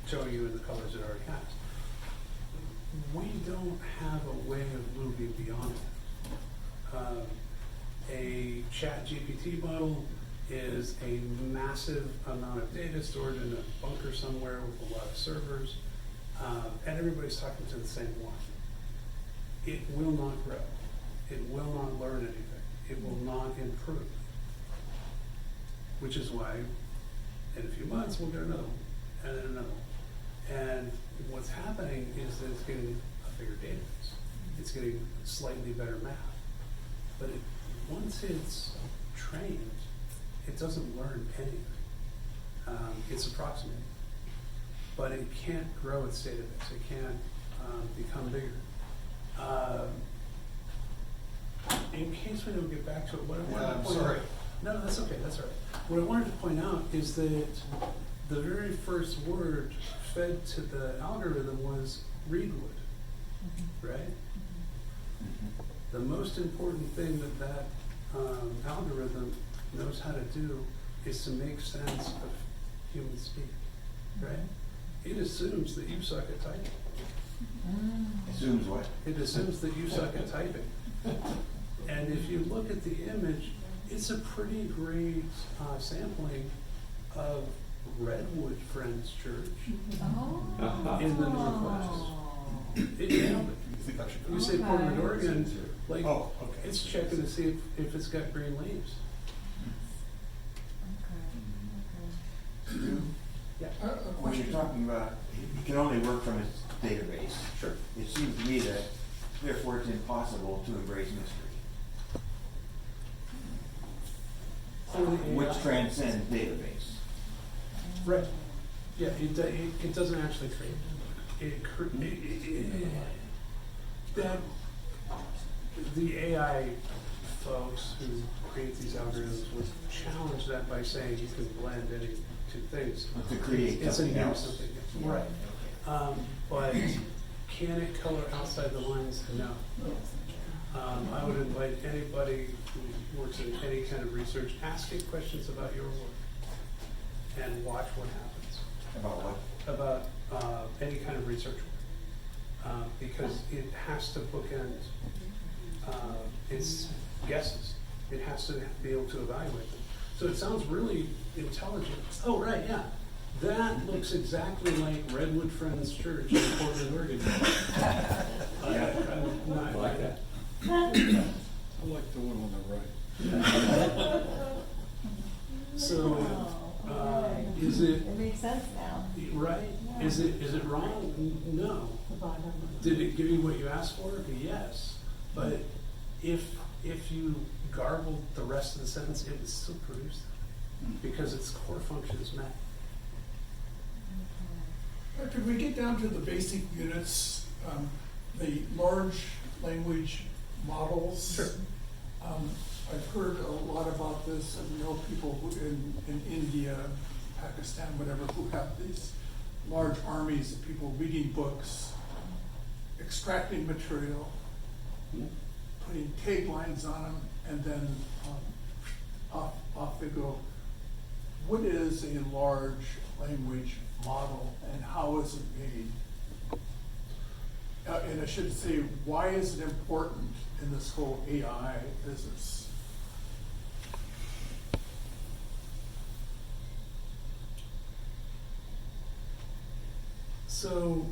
showing you in the colors it already has. We don't have a way of moving beyond it. A chat GPT model is a massive amount of data stored in a bunker somewhere with a lot of servers, and everybody's talking to the same one. It will not grow. It will not learn anything. It will not improve. Which is why in a few months we'll get another one, and then another one. And what's happening is that it's getting a bigger database. It's getting slightly better math. But once it's trained, it doesn't learn anything. It's approximating. But it can't grow its database. It can't become bigger. in case we don't get back to it, what I wanted Yeah, to I'm point sorry. out. No, that's okay, that's all right. What I wanted to point out is that the very first word fed to the algorithm was Reedwood, right? The most important thing that algorithm knows how to do is to make sense of human speak, right? It assumes that you suck at typing. Assumes what? It assumes that you suck at typing. And if you look at the image, it's a pretty great sampling of Reedwood Friends Church in the Northwest. It nailed it. You think I should go? You say Okay. Portland, Oregon, like, Oh, okay. it's checking to see if it's got green leaves. Yeah. When you're talking about, it can only work from its database. Sure. It seems to me that therefore it's impossible to embrace mystery, which transcends database. Right. Yeah, it doesn't actually create. That the AI folks who create these algorithms would challenge that by saying you can blend any two things. To create It's something in else. something else. Right. But can it color outside the lines? No. I would invite anybody who works in any kind of research, ask it questions about your work and watch what happens About what? about any kind of research work. Because it has to bookend its guesses. It has to be able to evaluate them. So it sounds really intelligent. Oh, right, yeah. That looks exactly like Reedwood Friends Church in Portland, Oregon. I like that. I like the one on the right. So, is it It makes sense now. right? Is it wrong? No. Did it give you what you asked for? Yes. But if you garbled the rest of the sentence, it would still produce that because its core function is met. Could we get down to the basic units, the large language models? Sure. I've heard a lot about this and know people who in India, Pakistan, whatever, who have these large armies of people reading books, extracting material, putting taglines on them, and then off they go. What is a large language model and how is it made? And I should say, why is it important in this whole AI business? So,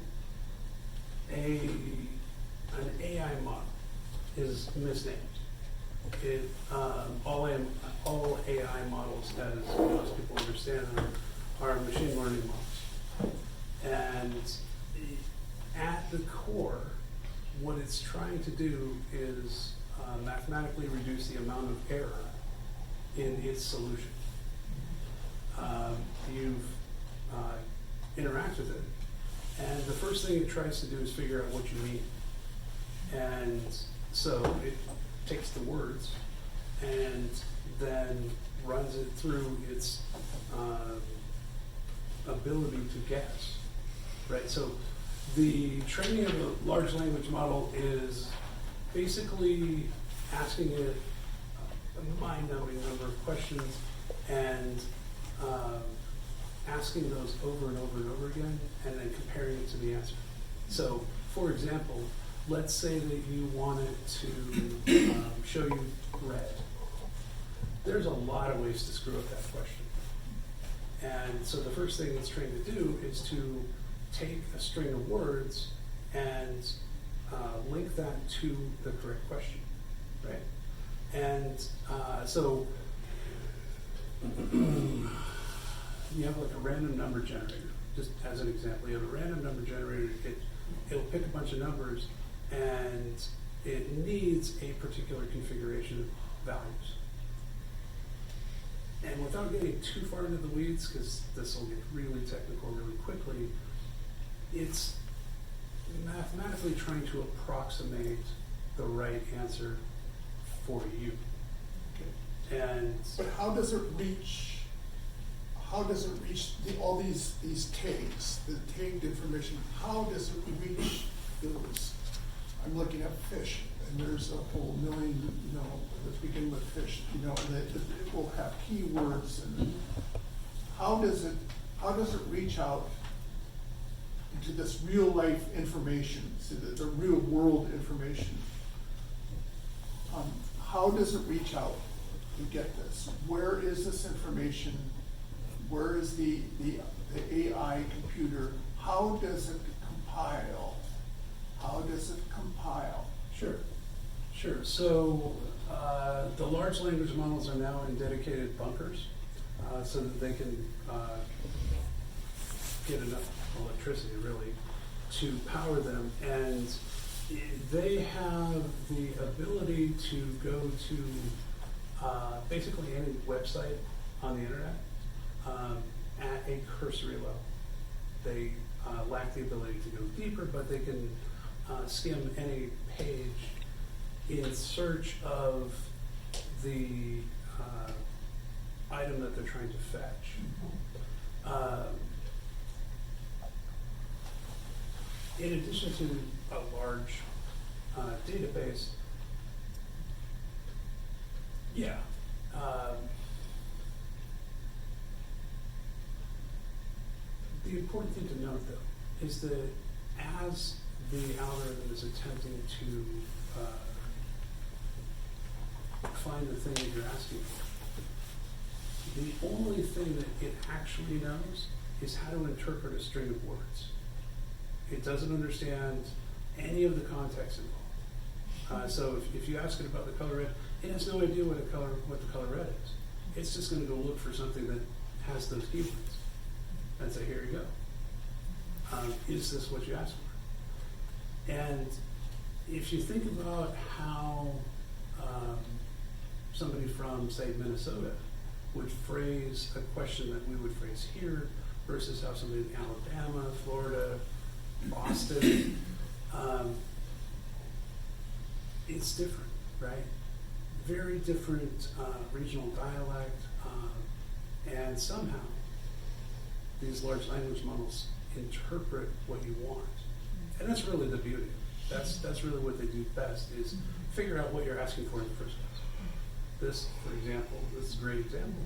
an AI model is misnamed. All AI models, as most people understand, are machine learning models. And at the core, what it's trying to do is mathematically reduce the amount of error in its solution. You've interacted with it, and the first thing it tries to do is figure out what you mean. And so it takes the words and then runs it through its ability to guess, right? So the training of a large language model is basically asking it a mind-numbing number of questions and asking those over and over and over again and then comparing it to the answer. So, for example, let's say that you wanted to show you red. There's a lot of ways to screw up that question. And so the first thing it's trained to do is to take a string of words and link that to the correct question, right? And so you have like a random number generator. Just as an example, you have a random number generator. It'll pick a bunch of numbers, and it needs a particular configuration of values. And without getting too far into the weeds, because this will get really technical really quickly, it's mathematically trying to approximate the right answer for you. And But how does it reach all these tags, the tagged information? How does it reach those? I'm looking at fish, and there's a whole million, that begin with fish, that it will have keywords, and how does it reach out into this real life information, so the real world information? How does it reach out to get this? Where is this information? Where is the AI computer? How does it compile? How does it compile? Sure. So the large language models are now in dedicated bunkers so that they can get enough electricity, really, to power them. And they have the ability to go to basically any website on the internet at a cursory level. They lack the ability to go deeper, but they can skim any page in search of the item that they're trying to fetch. In addition to a large database, the important thing to note, though, is that as the algorithm is attempting to find the thing that you're asking for, the only thing that it actually knows is how to interpret a string of words. It doesn't understand any of the context involved. So if you ask it about the color red, it has no idea what the color red is. It's just going to go look for something that has those keywords and say, here you go. Is this what you asked for? And if you think about how somebody from, say, Minnesota would phrase a question that we would phrase here versus how somebody in Alabama, Florida, Boston, it's different, right? Very different regional dialect, and somehow these large language models interpret what you want. And that's really the beauty. That's really what they do best, is figure out what you're asking for in the first place. This, for example, this is a great example.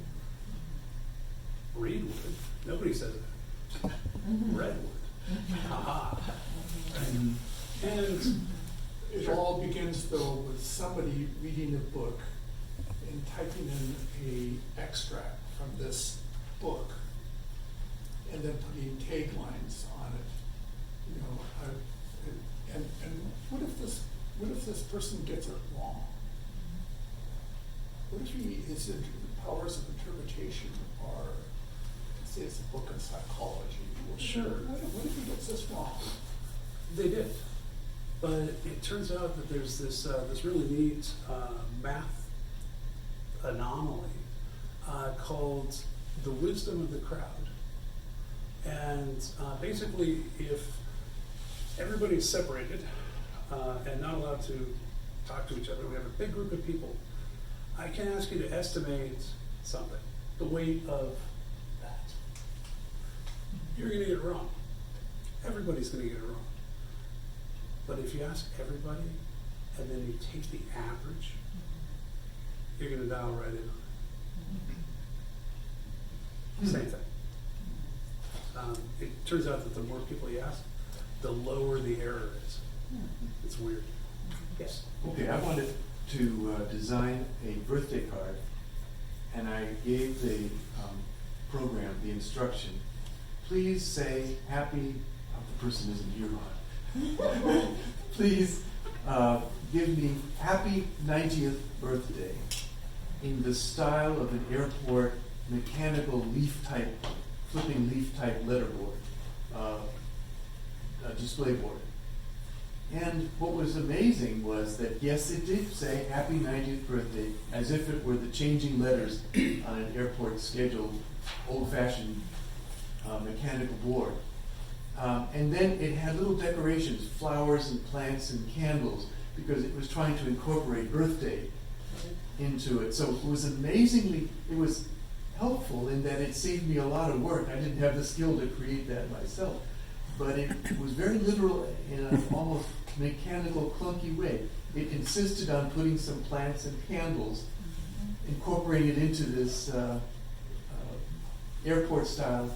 Reedwood, nobody says it. Redwood. Aha. Right? And It all begins, though, with somebody reading a book and typing in a extract from this book, and then putting taglines on it. And what if this person gets it wrong? What if his powers of interpretation are, say it's a book in psychology? Sure. What if he gets this wrong? they did. But it turns out that there's this really neat math anomaly called the wisdom of the crowd. And basically, if everybody's separated and not allowed to talk to each other, we have a big group of people, I can ask you to estimate something, the weight of that. You're going to get it wrong. Everybody's going to get it wrong. But if you ask everybody and then you take the average, you're going to dial right in on it. Same thing. It turns out that the more people you ask, the lower the error is. It's weird. Yes? Okay, I wanted to design a birthday card, and I gave the program the instruction, please say happy, the person isn't here, please give me happy 90th birthday in the style of an airport mechanical flipping leaf type letterboard, a display board. And what was amazing was that, yes, it did say happy 90th birthday as if it were the changing letters on an airport scheduled, old-fashioned mechanical board. And then it had little decorations, flowers and plants and candles, because it was trying to incorporate birthday into it. So it was amazingly, it was helpful in that it saved me a lot of work. I didn't have the skill to create that myself. But it was very literal in an almost mechanical, clunky way. It insisted on putting some plants and candles incorporated into this airport-style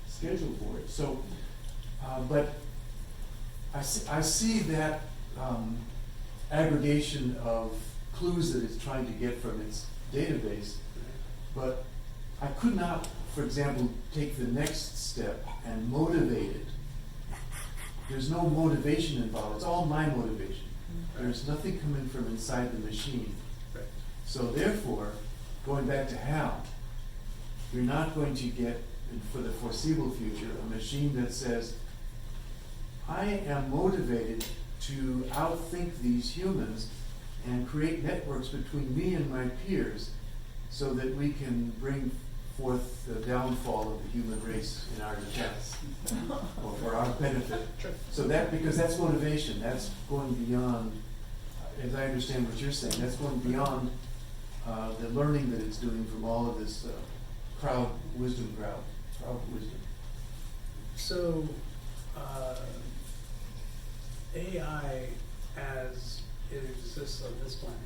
schedule board. So, but I see that aggregation of clues that it's trying to get from its database, but I could not, for example, take the next step and motivate it. There's no motivation involved. It's all my motivation. There's nothing coming from inside the machine. Right. So therefore, going back to Hal, you're not going to get, for the foreseeable future, a machine that says, I am motivated to outthink these humans and create networks between me and my peers so that we can bring forth the downfall of the human race in our defense or for our benefit. So that, because that's motivation, that's going beyond, as I understand what you're saying, that's going beyond the learning that it's doing from all of this crowd wisdom. So, AI as it exists on this planet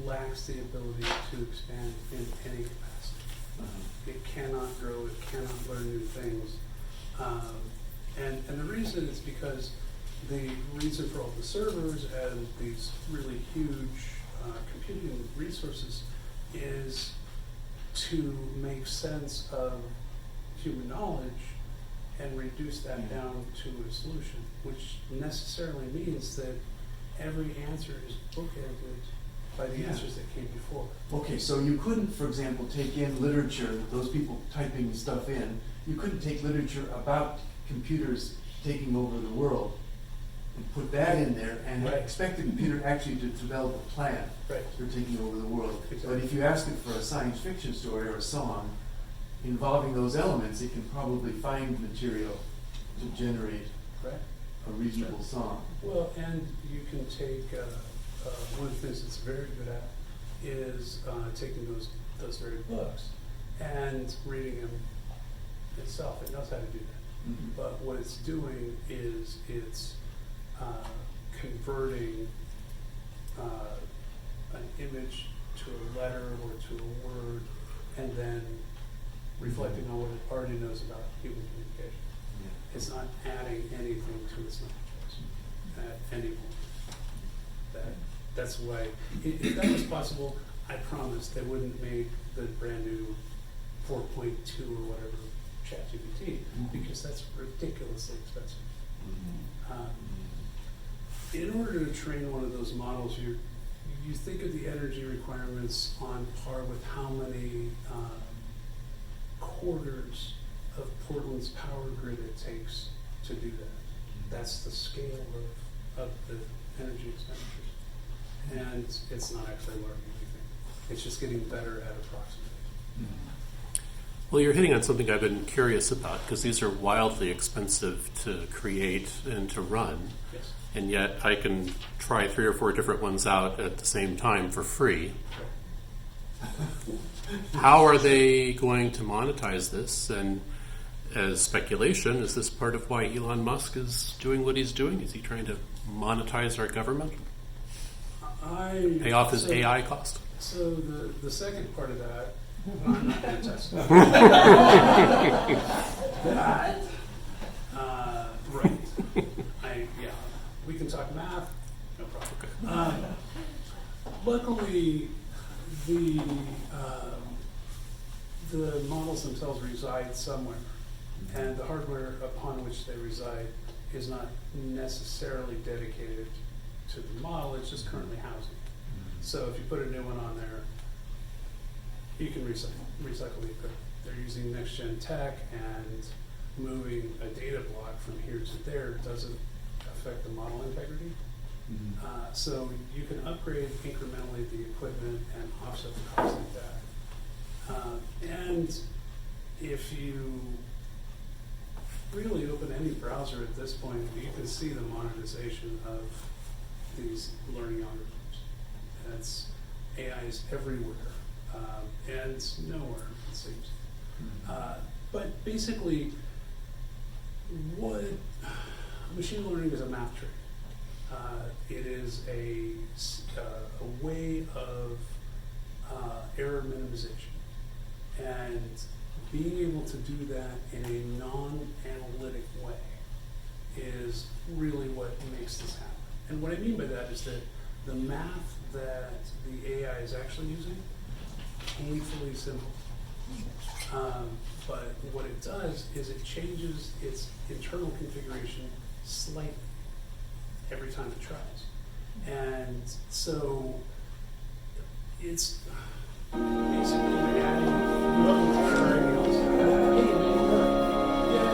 lacks the ability to expand in any capacity. It cannot grow, it cannot learn new things. And the reason is because the reason for all the servers and these really huge computing resources is to make sense of human knowledge and reduce that down to a solution, which necessarily means that every answer is bookended by the answers that came before. Okay, so you couldn't, for example, take in literature, those people typing stuff in, you couldn't take literature about computers taking over the world and put that in there and Right. expect the computer actually to develop a plan Right. for taking over the world. Exactly. But if you ask it for a science fiction story or a song involving those elements, it can probably find material to generate Right. a reasonable song. Well, and you can take, one of the things it's very good at is taking those very books and reading them itself. It knows how to do that. Mhm. But what it's doing is it's converting an image to a letter or to a word and then reflecting on what it already knows about human communication. It's not adding anything to its knowledge at any point. That's why, if that was possible, I promise they wouldn't make the brand new 4.2 or whatever ChatGPT, because that's ridiculously expensive. In order to train one of those models, you think of the energy requirements on par with how many quarters of Portland's power grid it takes to do that. That's the scale of the energy expenditures. And it's not actually learning anything. It's just getting better at approximating. Well, you're hitting on something I've been curious about, because these are wildly expensive to create and to run. Yes. And yet I can try 3 or 4 different ones out at the same time for free. How are they going to monetize this? And as speculation, is this part of why Elon Musk is doing what he's doing? Is he trying to monetize our government? Pay off his AI cost? So the second part of that, I'm not going to test that. Right. We can talk math, no problem. Luckily, the models themselves reside somewhere, and the hardware upon which they reside is not necessarily dedicated to the model, it's just currently housing. So if you put a new one on there, you can recycle the equipment. They're using next gen tech, and moving a data block from here to there doesn't affect the model integrity. So you can upgrade incrementally the equipment and offset the cost like that. And if you really open any browser at this point, you can see the monetization of these learning algorithms. That's AI is everywhere and nowhere, it seems. But basically, what machine learning is a math trick. It is a way of error minimization. And being able to do that in a non-analytic way is really what makes this happen. And what I mean by that is that the math that the AI is actually using, painfully simple. But what it does is it changes its internal configuration slightly every time it tries. And so it's basically adding levels to everything else. Hey, it didn't work. Yeah.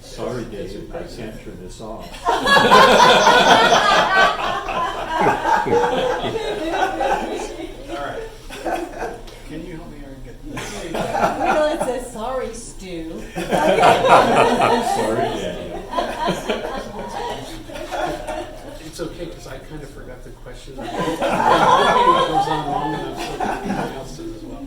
Sorry, Dave, I can't turn this off. All right. Can you help me or get this? Well, it says, sorry, Stu. Sorry, Dave. It's okay, because I kind of forgot the question. I'm hoping it goes on long enough so that everybody else does as well.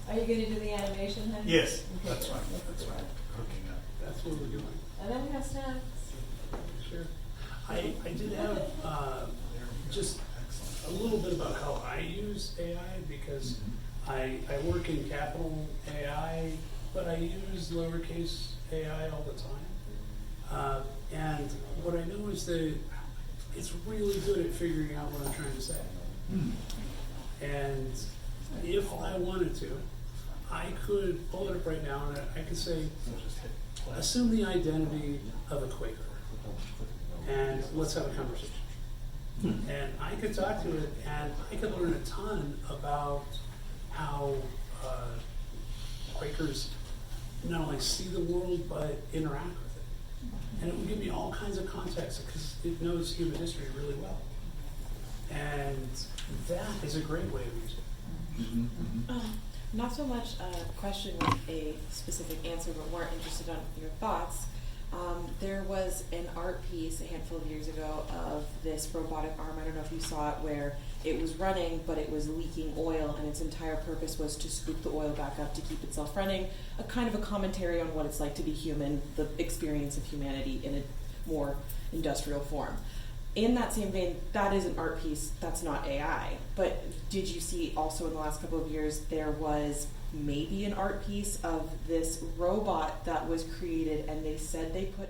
Are you going to do the animation then? Yes, Okay. that's right. That's right. Hooking up. That's what we're doing. And then we have snacks. Sure. I did have just a little bit about how I use AI, because I work in capital AI, but I use lowercase AI all the time. And what I know is that it's really good at figuring out what I'm trying to say. And if I wanted to, I could pull it up right now and I could say, assume the identity of a Quaker, and let's have a conversation. And I could talk to it, and I could learn a ton about how Quakers not only see the world, but interact with it. And it would give me all kinds of context, because it knows human history really well. And that is a great way of using it. Not so much a question with a specific answer, but more interested on your thoughts. There was an art piece a handful of years ago of this robotic arm. I don't know if you saw it, where it was running, but it was leaking oil, and its entire purpose was to scoop the oil back up to keep itself running. A kind of a commentary on what it's like to be human, the experience of humanity in a more industrial form. In that same vein, that is an art piece, that's not AI. But did you see also in the last couple of years there was maybe an art piece of this robot that was created, and they said they put